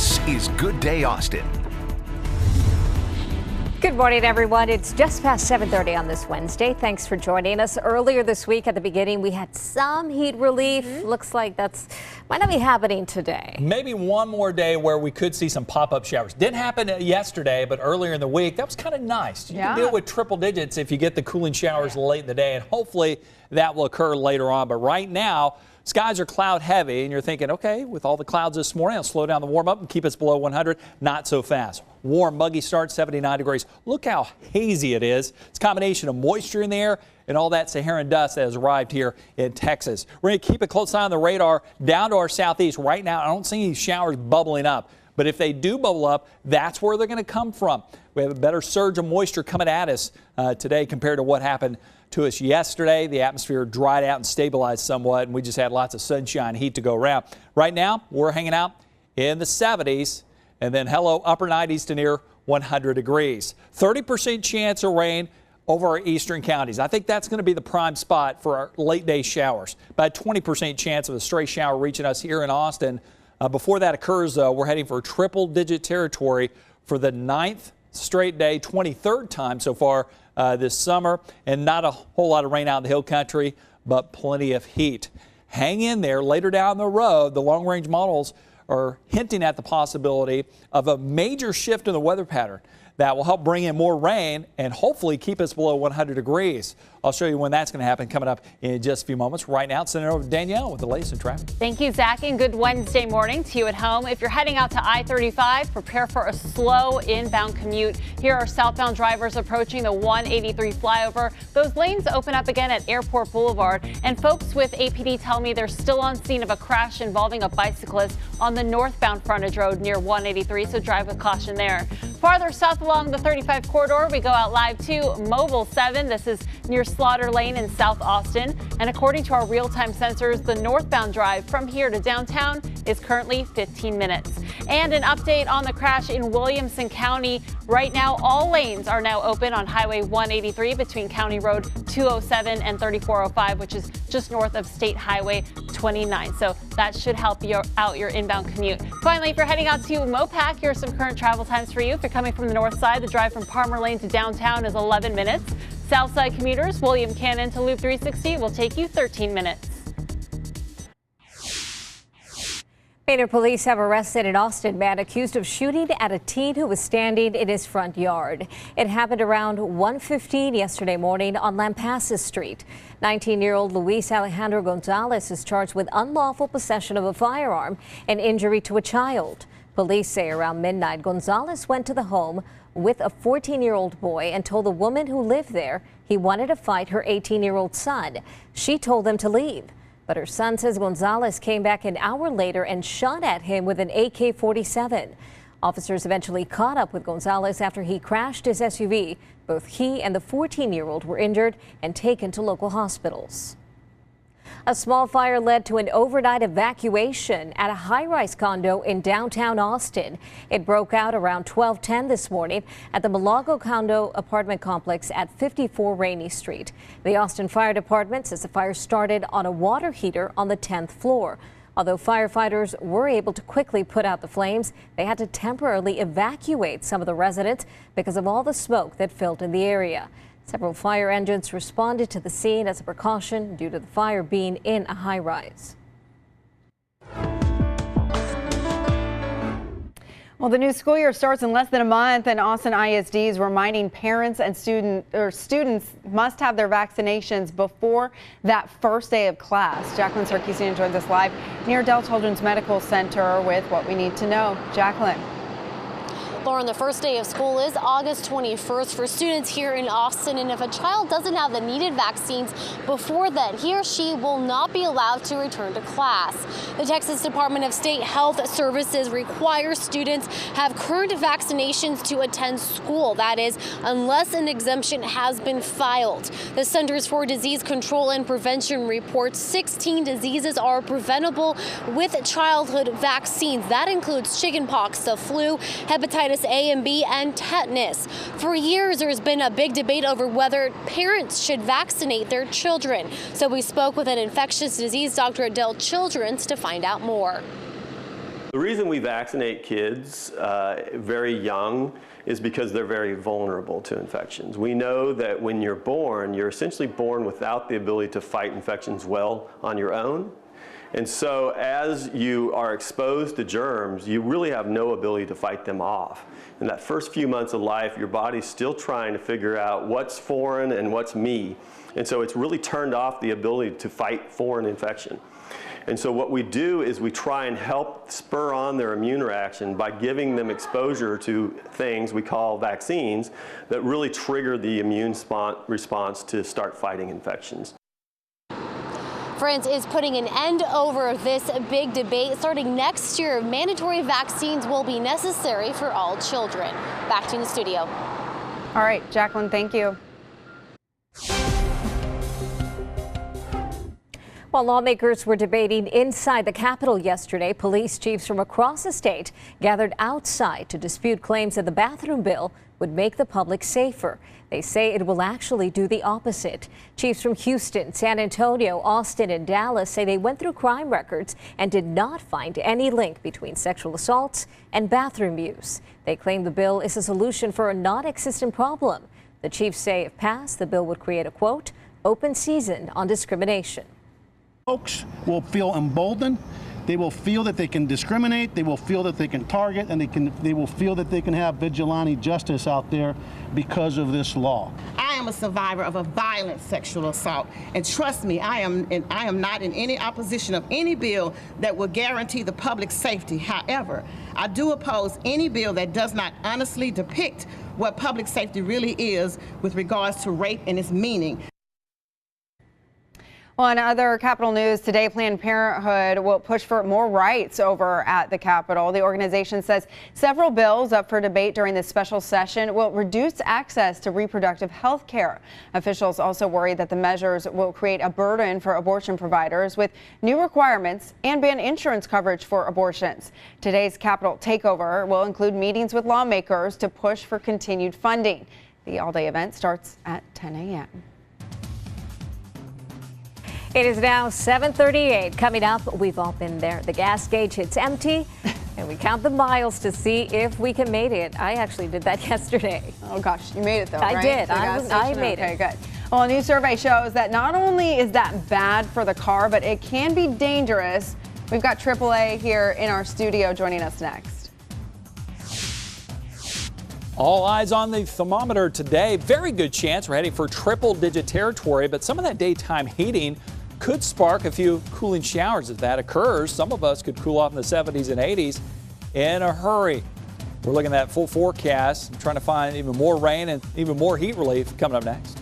This is Good Day Austin. Good morning, everyone. It's just past 7:30 on this Wednesday. Thanks for joining us. Earlier this week at the beginning, we had some heat relief. Looks like might not be happening today. Maybe one more day where we could see some pop-up showers. Didn't happen yesterday, but earlier in the week, that was kind of nice. You can deal with triple digits if you get the cooling showers late in the day, and hopefully that will occur later on. But right now, skies are cloud heavy, and you're thinking, okay, with all the clouds this morning, I'll slow down the warm up and keep us below 100. Not so fast. Warm, muggy start, 79 degrees. Look how hazy it is. It's a combination of moisture in the air and all that Saharan dust that has arrived here in Texas. We're going to keep a close eye on the radar down to our southeast. Right now, I don't see any showers bubbling up. But if they do bubble up, that's where they're going to come from. We have a better surge of moisture coming at us today compared to what happened to us yesterday. The atmosphere dried out and stabilized somewhat, and we just had lots of sunshine, heat to go around. Right now, we're hanging out in the 70s, and then upper 90s to near 100 degrees. 30% chance of rain over our eastern counties. I think that's going to be the prime spot for our late day showers. About 20% chance of a stray shower reaching us here in Austin. Before that occurs, though, we're heading for triple-digit territory for the 9th straight day, 23rd time so far this summer, and not a whole lot of rain out in the hill country, but plenty of heat. Hang in there. Later down the road, the long-range models are hinting at the possibility of a major shift in the weather pattern that will help bring in more rain and hopefully keep us below 100 degrees. I'll show you when that's going to happen coming up in just a few moments. Right now, sending it over to Danielle with the latest in traffic. Thank you, Zach, and good Wednesday morning to you at home. If you're heading out to I-35, prepare for a slow inbound commute. Here are southbound drivers approaching the 183 flyover. Those lanes open up again at Airport Boulevard. And folks with APD tell me they're still on scene of a crash involving a bicyclist on the northbound frontage road near 183, so drive with caution there. Farther south along the 35 corridor, we go out live to Mobile 7. This is near Slaughter Lane in South Austin. And according to our real-time sensors, the northbound drive from here to downtown is currently 15 minutes. And an update on the crash in Williamson County. Right now, all lanes are now open on Highway 183 between County Road 207 and 3405, which is just north of State Highway 29. So that should help you out your inbound commute. Finally, if you're heading out to Mopac, here are some current travel times for you. If you're coming from the north side, the drive from Palmer Lane to downtown is 11 minutes. Southside commuters, William Cannon to Loop 360 will take you 13 minutes. Maynard police have arrested an Austin man accused of shooting at a teen who was standing in his front yard. It happened around 1:15 yesterday morning on Lampasas Street. 19-year-old Luis Alejandro Gonzalez is charged with unlawful possession of a firearm and injury to a child. Police say around midnight, Gonzalez went to the home with a 14-year-old boy and told the woman who lived there he wanted to fight her 18-year-old son. She told them to leave. But her son says Gonzalez came back an hour later and shot at him with an AK-47. Officers eventually caught up with Gonzalez after he crashed his SUV. Both he and the 14-year-old were injured and taken to local hospitals. A small fire led to an overnight evacuation at a high-rise condo in downtown Austin. It broke out around 12:10 this morning at the Malago condo apartment complex at 54 Rainey Street. The Austin Fire Department says the fire started on a water heater on the 10th floor. Although firefighters were able to quickly put out the flames, they had to temporarily evacuate some of the residents because of all the smoke that filled in the area. Several fire engines responded to the scene as a precaution due to the fire being in a high-rise. Well, the new school year starts in less than a month, and Austin ISD is reminding parents and students must have their vaccinations before that first day of class. Jacqueline Sarkeesian joins us live near Dell Children's Medical Center with what we need to know. Jacqueline. Lauren, the first day of school is August 21st for students here in Austin, and if a child doesn't have the needed vaccines before then, he or she will not be allowed to return to class. The Texas Department of State Health Services requires students have current vaccinations to attend school. That is, unless an exemption has been filed. The Centers for Disease Control and Prevention reports 16 diseases are preventable with childhood vaccines. That includes chickenpox, the flu, hepatitis A and B, and tetanus. For years, there's been a big debate over whether parents should vaccinate their children. So we spoke with an infectious disease doctor at Dell Children's to find out more. The reason we vaccinate kids very young is because they're very vulnerable to infections. We know that when you're born, you're essentially born without the ability to fight infections well on your own. And so as you are exposed to germs, you really have no ability to fight them off. In that first few months of life, your body's still trying to figure out what's foreign and what's me. And so it's really turned off the ability to fight foreign infection. And so what we do is we try and help spur on their immune reaction by giving them exposure to things we call vaccines that really trigger the immune response to start fighting infections. France is putting an end over this big debate. Starting next year, mandatory vaccines will be necessary for all children. Back to you in the studio. All right, Jacqueline, thank you. While lawmakers were debating inside the Capitol yesterday, police chiefs from across the state gathered outside to dispute claims that the bathroom bill would make the public safer. They say it will actually do the opposite. Chiefs from Houston, San Antonio, Austin, and Dallas say they went through crime records and did not find any link between sexual assaults and bathroom use. They claim the bill is a solution for a non-existent problem. The chiefs say if passed, the bill would create a, quote, open season on discrimination. Folks will feel emboldened. They will feel that they can discriminate. They will feel that they can target, and they will feel that they can have vigilante justice out there because of this law. I am a survivor of a violent sexual assault, and trust me, I am not in any opposition of any bill that will guarantee the public safety. However, I do oppose any bill that does not honestly depict what public safety really is with regards to rape and its meaning. Well, in other Capitol news today, Planned Parenthood will push for more rights over at the Capitol. The organization says several bills up for debate during this special session will reduce access to reproductive health care. Officials also worry that the measures will create a burden for abortion providers with new requirements and ban insurance coverage for abortions. Today's Capitol takeover will include meetings with lawmakers to push for continued funding. The all-day event starts at 10 a.m. It is now 7:38. Coming up, we've all been there. The gas gauge hits empty, and we count the miles to see if we can make it. I actually did that yesterday. Oh, gosh, you made it, though, I right? did. I made it. Okay, good. Well, a new survey shows that not only is that bad for the car, but it can be dangerous. We've got AAA here in our studio joining us next. All eyes on the thermometer today. Very good chance we're heading for triple-digit territory, but some of that daytime heating could spark a few cooling showers. If that occurs, some of us could cool off in the 70s and 80s in a hurry. We're looking at that full forecast and trying to find even more rain and even more heat relief coming up next.